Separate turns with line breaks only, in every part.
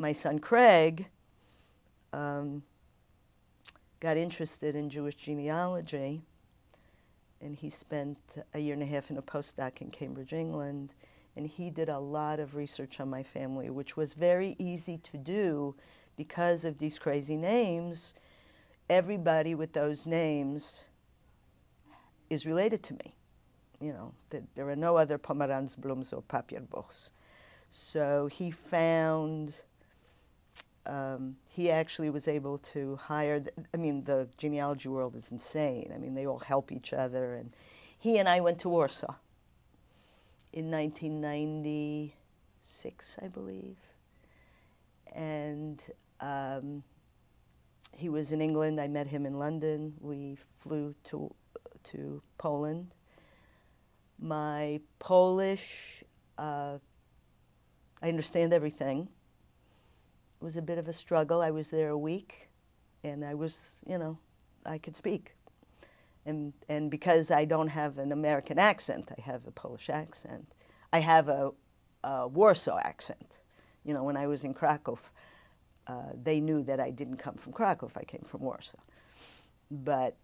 my son Craig got interested in Jewish genealogy, and he spent a year and a half in a postdoc in Cambridge, England, and he did a lot of research on my family, which was very easy to do because of these crazy names. Everybody with those names is related to me. You know, there are no other Pomeranzblums or Papierbuchs. So he found, he actually was able to hire, I mean, the genealogy world is insane. I mean, they all help each other. And he and I went to Warsaw in 1996, I believe. And he was in England. I met him in London. We flew to Poland. My Polish, I understand everything. It was a bit of a struggle. I was there a week, and I was, you know, I could speak. And because I don't have an American accent, I have a Polish accent. I have a Warsaw accent. You know, when I was in Krakow, they knew that I didn't come from Krakow, I came from Warsaw. But,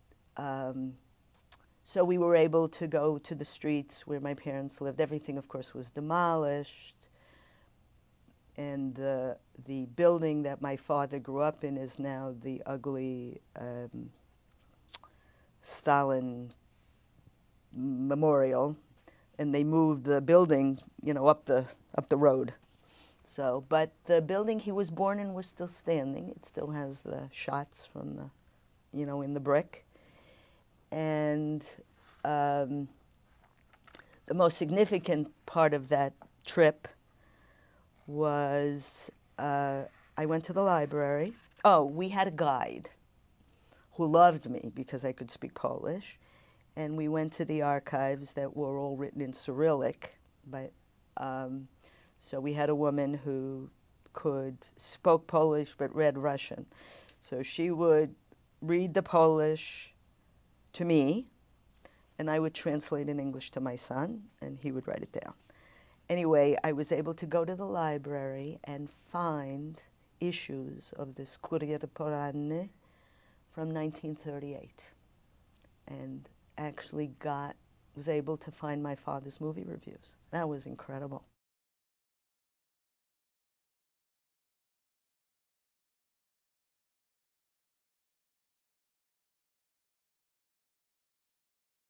so we were able to go to the streets where my parents lived. Everything, of course, was demolished. And the building that my father grew up in is now the ugly Stalin memorial. And they moved the building, you know, up the road. So, but the building he was born in was still standing. It still has the shots from the, you know, in the brick. And the most significant part of that trip was I went to the library. Oh, we had a guide who loved me because I could speak Polish. And we went to the archives that were all written in Cyrillic. So we had a woman who spoke Polish but read Russian. So she would read the Polish to me, and I would translate in English to my son, and he would write it down. Anyway, I was able to go to the library and find issues of this Kurier Poranny from 1938, and actually was able to find my father's movie reviews. That was incredible.